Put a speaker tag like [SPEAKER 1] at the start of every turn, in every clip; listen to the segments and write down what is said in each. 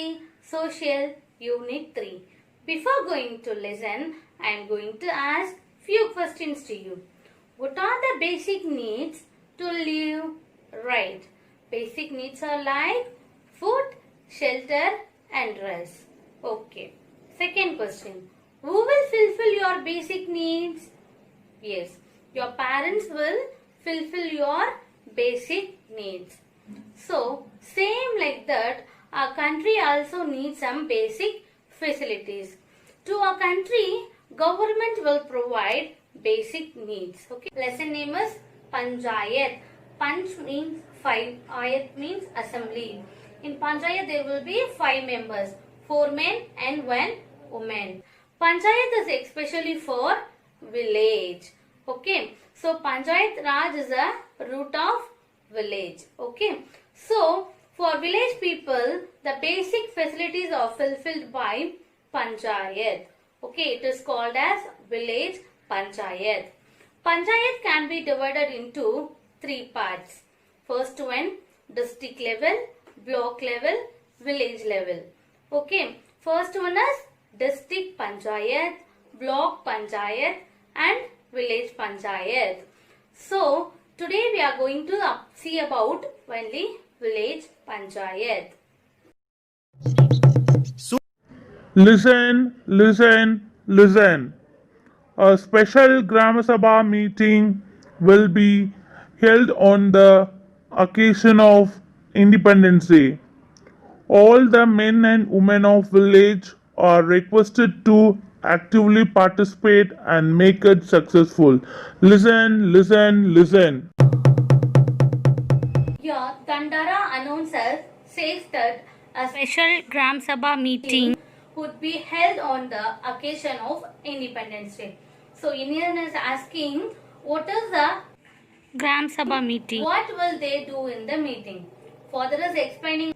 [SPEAKER 1] History, Social, Unit 3. Before going to listen, I am going to ask few questions to you. What are the basic needs to live? Right. Basic needs are like food, shelter and rest. Okay. Second question. Who will fulfill your basic needs? Yes. Your parents will fulfill your basic needs. So, same like that, our country also needs some basic facilities. To our country, government will provide basic needs. Okay. Lesson name is Panchayat. Panch means 5, Ayat means assembly. In Panchayat there will be 5 members, 4 men and 1 woman. Panchayat is especially for village. Okay. So Panchayat Raj is a root of village. Okay. So for village people, the basic facilities are fulfilled by Panchayat. Okay. It is called as village Panchayat. Panchayat can be divided into 3 parts. First one, district level, block level, village level. Okay. First one is district Panchayat, block Panchayat and village Panchayat. So, today we are going to see about only village Panchayat.
[SPEAKER 2] Listen, listen, listen. A special Gram Sabha meeting will be held on the occasion of Independence Day. All the men and women of village are requested to actively participate and make it successful. Listen, listen, listen.
[SPEAKER 1] Here, Dandara announcer says that a special Gram Sabha meeting would be held on the occasion of Independence Day. So, Indian is asking, what is the Gram Sabha meeting? What will they do in the meeting? Father is explaining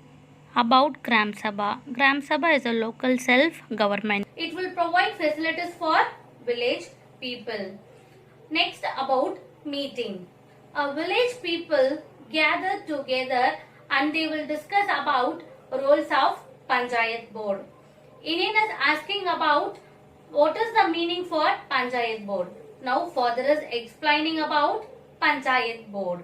[SPEAKER 1] about Gram Sabha. Gram Sabha is a local self-government. It will provide facilities for village people. Next, about meeting. A village people gather together and they will discuss about roles of Panchayat board. Indian is asking about what is the meaning for Panchayat board. Now father is explaining about Panchayat board.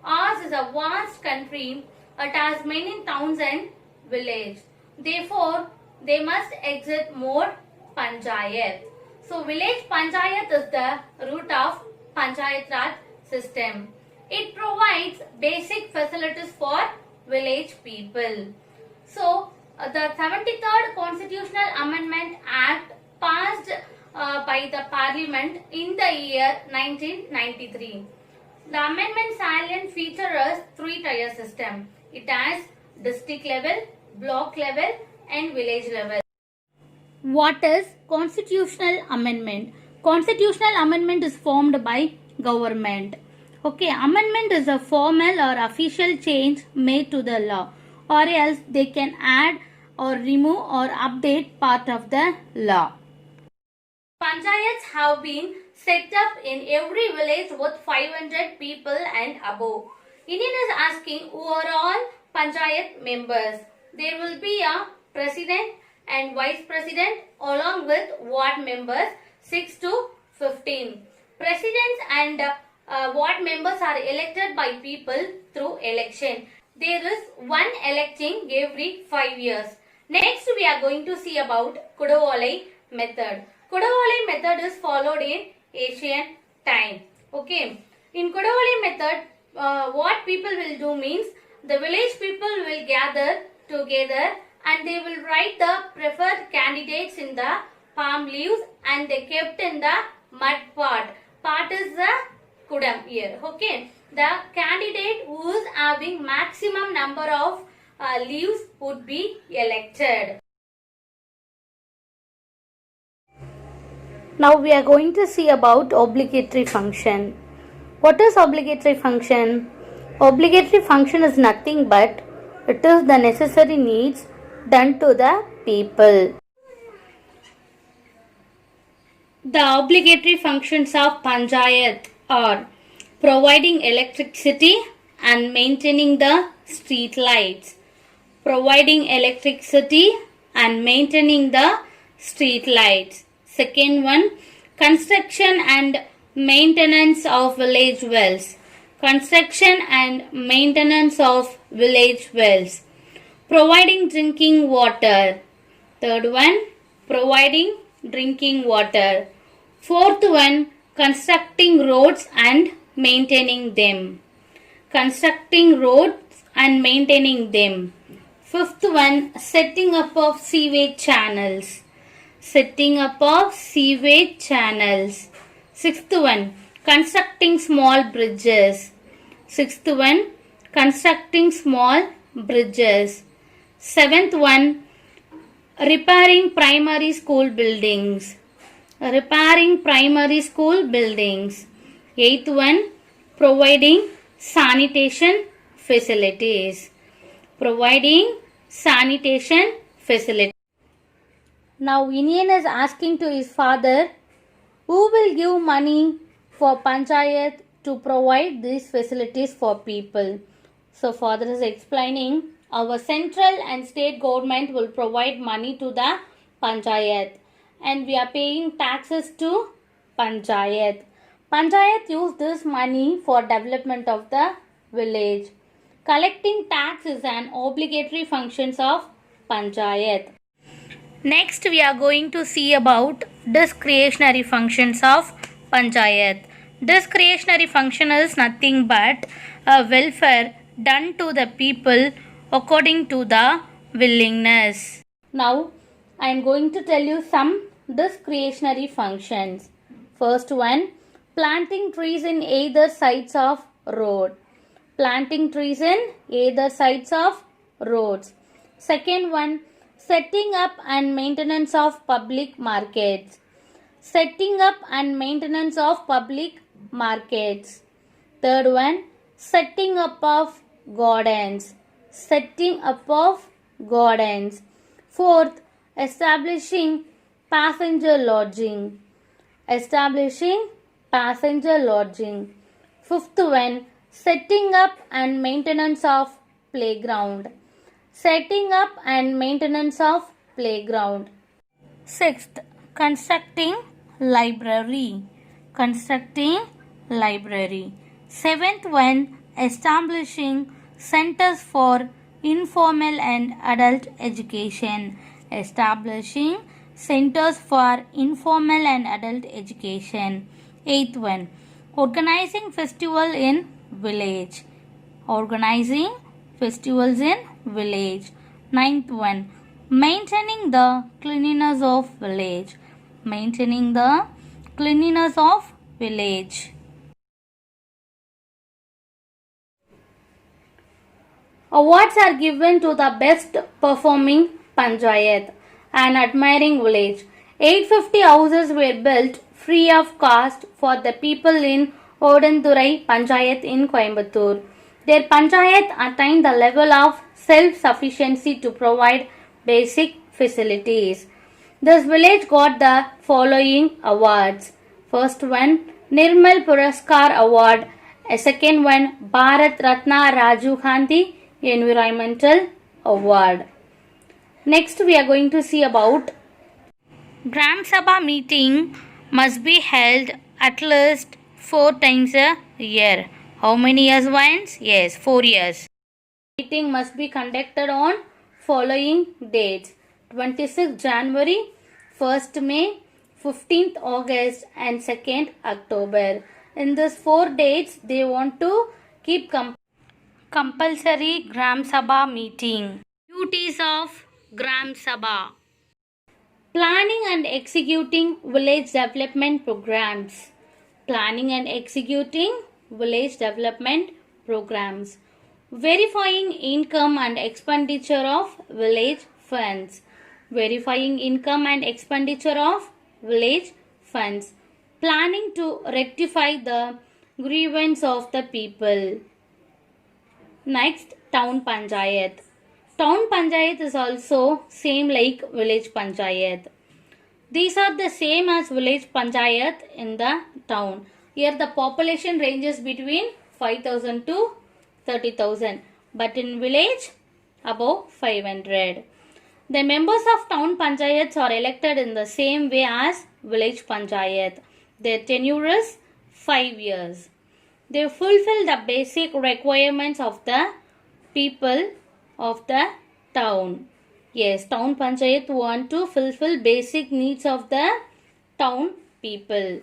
[SPEAKER 1] Ours is a vast country. It has many towns and villages. Therefore, they must exist more Panchayat. So village Panchayat is the root of Panchayat Raj system. It provides basic facilities for village people. So, the 73rd Constitutional Amendment Act passed by the Parliament in the year 1993. The amendment salient feature is 3-tier system. It has district level, block level and village level. What is Constitutional Amendment? Constitutional Amendment is formed by government. Okay, amendment is a formal or official change made to the law, or else they can add or remove or update part of the law. Panchayats have been set up in every village with 500 people and above. Indian is asking who are all Panchayat members. There will be a president and vice president along with ward members 6 to 15. Presidents and ward members are elected by people through election. There is one electing every 5 years. Next we are going to see about Kudavolai method. Kudavolai method is followed in Asian time. Okay. In Kudavolai method, what people will do means the village people will gather together and they will write the preferred candidates in the palm leaves and they kept in the mud pot. Pot is the kudam here. Okay. The candidate who is having maximum number of leaves would be elected. Now we are going to see about obligatory function. What is obligatory function? Obligatory function is nothing but it is the necessary needs done to the people. The obligatory functions of Panchayat are providing electricity and maintaining the street lights, providing electricity and maintaining the street lights. Second one, construction and maintenance of village wells. Construction and maintenance of village wells. Providing drinking water. Third one, providing drinking water. Fourth one, constructing roads and maintaining them. Constructing roads and maintaining them. Fifth one, setting up of sewage channels. Setting up of sewage channels. Sixth one, constructing small bridges. Sixth one, constructing small bridges. Seventh one, repairing primary school buildings. Repairing primary school buildings. Eighth one, providing sanitation facilities. Providing sanitation facilities. Now Inian is asking to his father, who will give money for Panchayat to provide these facilities for people? So father is explaining, our central and state government will provide money to the Panchayat and we are paying taxes to Panchayat. Panchayat use this money for development of the village. Collecting tax is an obligatory function of Panchayat. Next we are going to see about discretionary functions of Panchayat. Discretionary function is nothing but a welfare done to the people according to the willingness. Now I am going to tell you some discretionary functions. First one, planting trees in either sides of road. Planting trees in either sides of roads. Second one, setting up and maintenance of public markets. Setting up and maintenance of public markets. Third one, setting up of gardens. Setting up of gardens. Fourth, establishing passenger lodging. Establishing passenger lodging. Fifth one, setting up and maintenance of playground. Setting up and maintenance of playground. Sixth, constructing library. Constructing library. Seventh one, establishing centers for informal and adult education. Establishing centers for informal and adult education. Eighth one, organizing festival in village. Organizing festivals in village. Ninth one, maintaining the cleanliness of village. Maintaining the cleanliness of village. Awards are given to the best performing Panchayat and admiring village. 850 houses were built free of cost for the people in Odandurai Panchayat in Coimbatore. Their Panchayat attained the level of self-sufficiency to provide basic facilities. This village got the following awards. First one, Nirmal Puraskar Award. A second one, Bharat Ratna Rajiv Gandhi Environmental Award. Next we are going to see about Gram Sabha meeting must be held at least 4 times a year. How many years once? Yes, 4 years. Meeting must be conducted on following dates: 26th January, 1st May, 15th August and 2nd October. In these 4 dates, they want to keep compulsory Gram Sabha meeting. Duties of Gram Sabha: planning and executing village development programs. Planning and executing village development programs. Verifying income and expenditure of village funds. Verifying income and expenditure of village funds. Planning to rectify the grievance of the people. Next, Town Panchayat. Town Panchayat is also same like village Panchayat. These are the same as village Panchayat in the town. Here the population ranges between 5,000 to 30,000. But in village, above 500. The members of town panchayats are elected in the same way as village panchayat. Their tenure is 5 years. They fulfill the basic requirements of the people of the town. Yes, town panchayat want to fulfill basic needs of the town people.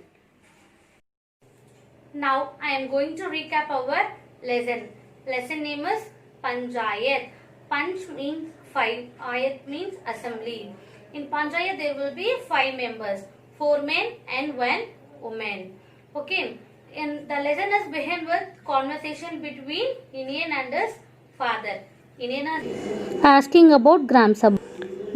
[SPEAKER 1] Now I am going to recap our lesson. Lesson name is Panchayat. Panch means 5, Ayat means assembly. In Panchayat there will be 5 members, 4 men and 1 woman. Okay. In the lesson is begin with conversation between Indian and his father. Indian is asking about Gram Sabha.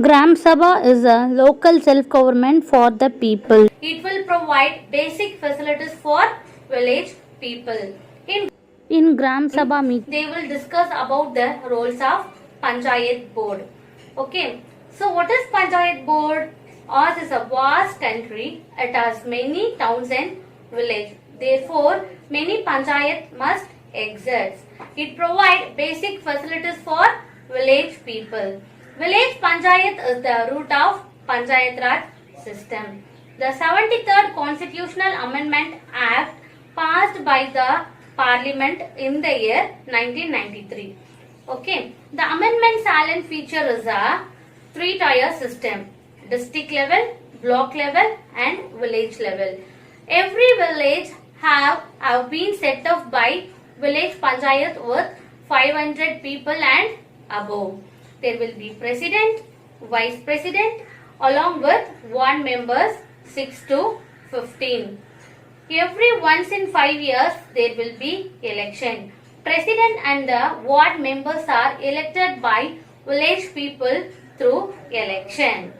[SPEAKER 1] Gram Sabha is a local self-government for the people. It will provide basic facilities for village people. In Gram Sabha meeting, they will discuss about the roles of Panchayat board. Okay. So what is Panchayat board? Ours is a vast country. It has many towns and villages. Therefore, many Panchayat must exist. It provides basic facilities for village people. Village Panchayat is the root of Panchayat Raj system. The 73rd Constitutional Amendment Act passed by the Parliament in the year 1993. Okay. The amendment salient feature is a 3-tier system. District level, block level and village level. Every village have been set up by village panchayat with 500 people and above. There will be president, vice president along with ward members 6 to 15. Every once in 5 years there will be election. President and the ward members are elected by village people through election.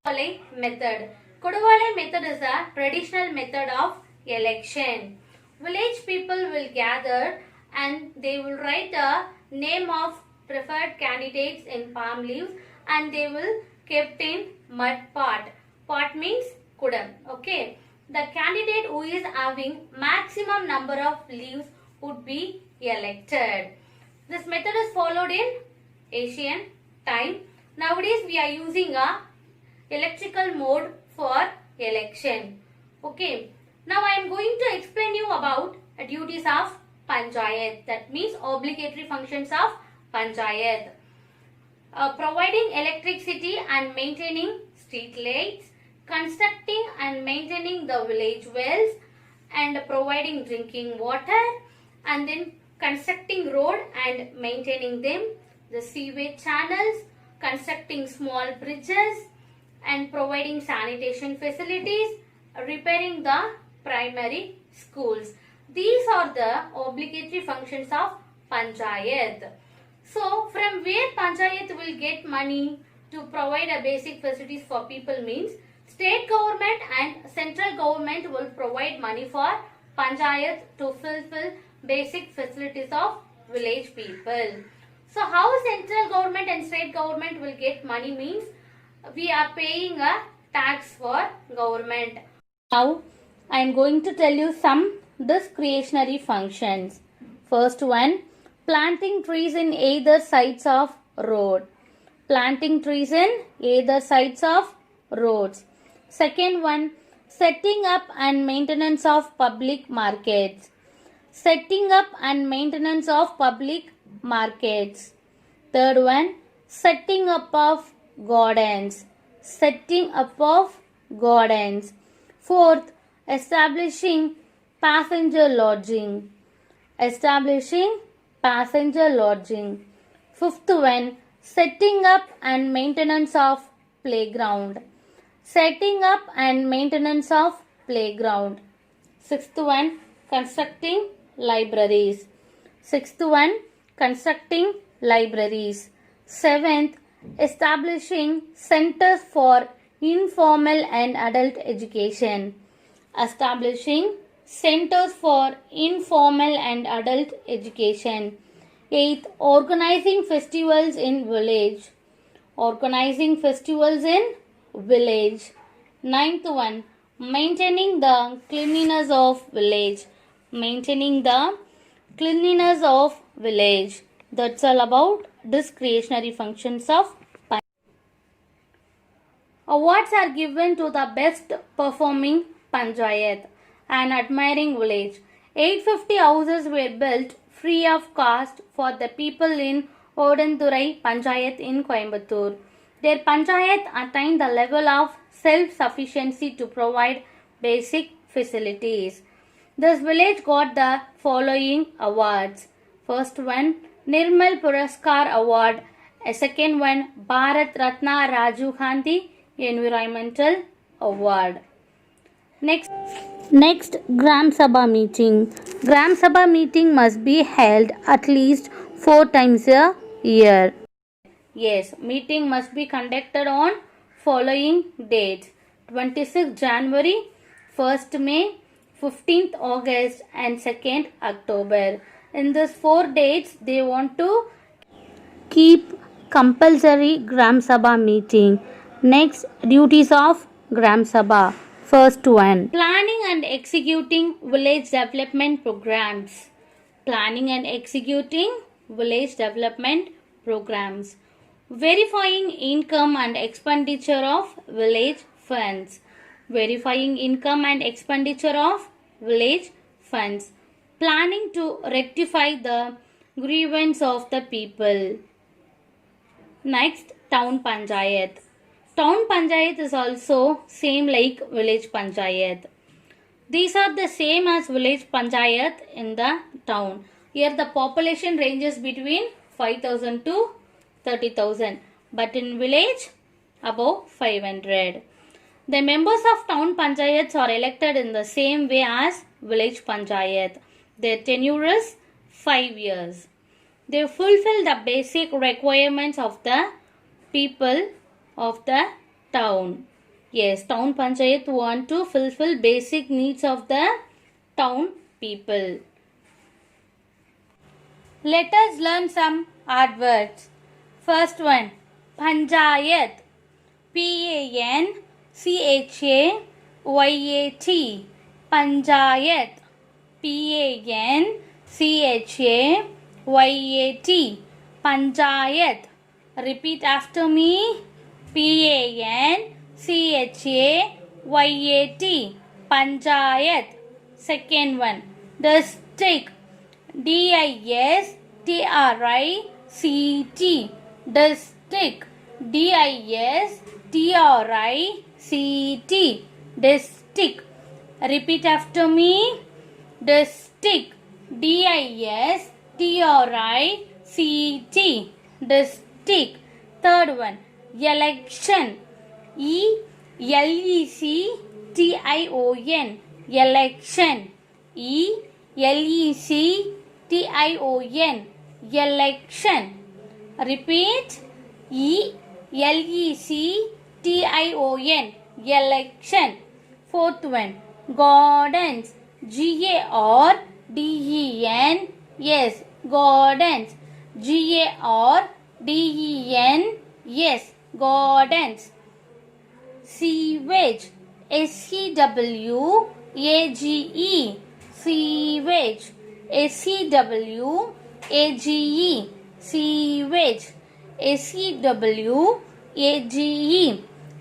[SPEAKER 1] Koduvale method. Koduvale method is a traditional method of election. Village people will gather and they will write a name of preferred candidates in palm leaves and they will kept in mud pot. Pot means kudam. Okay. The candidate who is having maximum number of leaves would be elected. This method is followed in Asian time. Nowadays we are using a electrical mode for election. Okay. Now I am going to explain you about duties of Panchayat. That means obligatory functions of Panchayat. Providing electricity and maintaining street lights, constructing and maintaining the village wells and providing drinking water, and then constructing road and maintaining them, the sewage channels, constructing small bridges and providing sanitation facilities, repairing the primary schools. These are the obligatory functions of Panchayat. So, from where Panchayat will get money to provide a basic facilities for people means state government and central government will provide money for Panchayat to fulfill basic facilities of village people. So, how central government and state government will get money means we are paying a tax for government. Now, I am going to tell you some discretionary functions. First one, planting trees in either sides of road. Planting trees in either sides of roads. Second one, setting up and maintenance of public markets. Setting up and maintenance of public markets. Third one, setting up of gardens. Setting up of gardens. Fourth, establishing passenger lodging. Establishing passenger lodging. Fifth one, setting up and maintenance of playground. Setting up and maintenance of playground. Sixth one, constructing libraries. Sixth one, constructing libraries. Seventh, establishing centers for informal and adult education. Establishing centers for informal and adult education. Eighth, organizing festivals in village. Organizing festivals in village. Ninth one, maintaining the cleanliness of village. Maintaining the cleanliness of village. That's all about discretionary functions of panchayat. Awards are given to the best performing panchayat and admiring village. 850 houses were built free of cost for the people in Odandurai Panchayat in Coimbatore. Their panchayat attained the level of self-sufficiency to provide basic facilities. This village got the following awards. First one, Nirmal Puraskar Award. A second one, Bharat Ratna Rajiv Gandhi Environmental Award. Next, Gram Sabha meeting. Gram Sabha meeting must be held at least 4 times a year. Yes, meeting must be conducted on following dates: 26th January, 1st May, 15th August and 2nd October. In these 4 dates, they want to keep compulsory Gram Sabha meeting. Next, duties of Gram Sabha. First one, planning and executing village development programs. Planning and executing village development programs. Verifying income and expenditure of village funds. Verifying income and expenditure of village funds. Planning to rectify the grievance of the people. Next, town panchayat. Town panchayat is also same like village panchayat. These are the same as village panchayat in the town. Here the population ranges between 5,000 to 30,000, but in village above 500. The members of town panchayats are elected in the same way as village panchayat. Their tenure is 5 years. They fulfill the basic requirements of the people of the town. Yes, town panchayat want to fulfill basic needs of the town people. Let us learn some adverbs. First one, panchayat. P-A-N-C-H-A-Y-A-T. Panchayat. P-A-N-C-H-A-Y-A-T. Panchayat. Repeat after me. P-A-N-C-H-A-Y-A-T. Panchayat. Second one, district. D-I-S-T-R-I-C-T. District. D-I-S-T-R-I-C-T. District. Repeat after me. District. D-I-S-T-R-I-C-T. District. Third one, election. E-L-E-C-T-I-O-N. Election. E-L-E-C-T-I-O-N. Election. Repeat. E-L-E-C-T-I-O-N. Election. Fourth one, gardens. G-A-R-D-E-N-S. Gardens. G-A-R-D-E-N-S. Gardens. Sewage. S-E-W-A-G-E. Sewage. S-E-W-A-G-E. Sewage. S-E-W-A-G-E.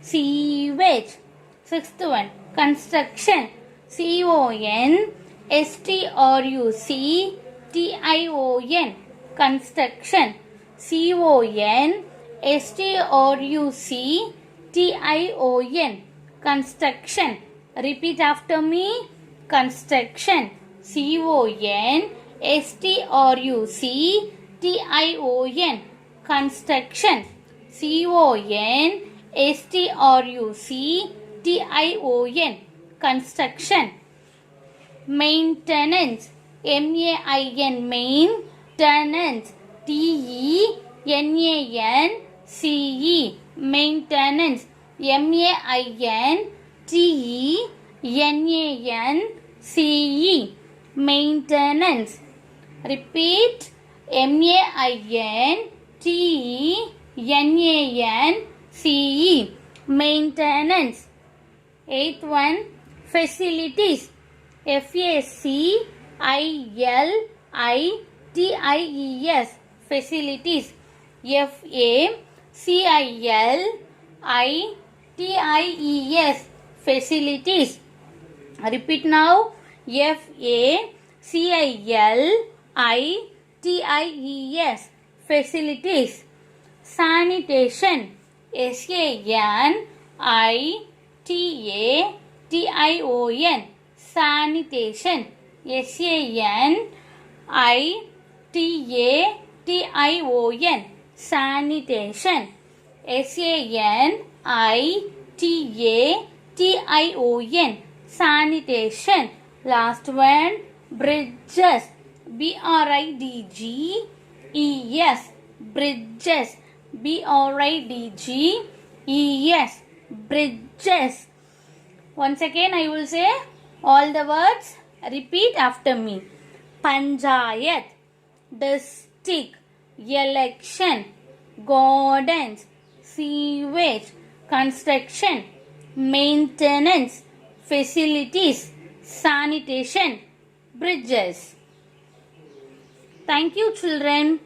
[SPEAKER 1] Sewage. Sixth one, construction. C-O-N-S-T-R-U-C-T-I-O-N. Construction. C-O-N-S-T-R-U-C-T-I-O-N. Construction. Repeat after me. Construction. C-O-N-S-T-R-U-C-T-I-O-N. Construction. C-O-N-S-T-R-U-C-T-I-O-N. Construction. Maintenance. M-A-I-N. Maintenance. T-E-N-A-N-C-E. Maintenance. M-A-I-N-T-E-N-A-N-C-E. Maintenance. Repeat. M-A-I-N-T-E-N-A-N-C-E. Maintenance. Eighth one, facilities. F-A-C-I-L-I-T-I-E-S. facilities. Facilities. Facilities. Repeat now. Facilities. Facilities. Sanitation. Sanitation. Sanitation. Sanitation. Sanitation. Sanitation. Sanitation. Last one. Bridges. Bridges. Bridges. Bridges. Bridges. Once again I will say all the words. Repeat after me. Panchayat, district, election, gardens, sewage, construction, maintenance, facilities, sanitation, bridges. Thank you, children.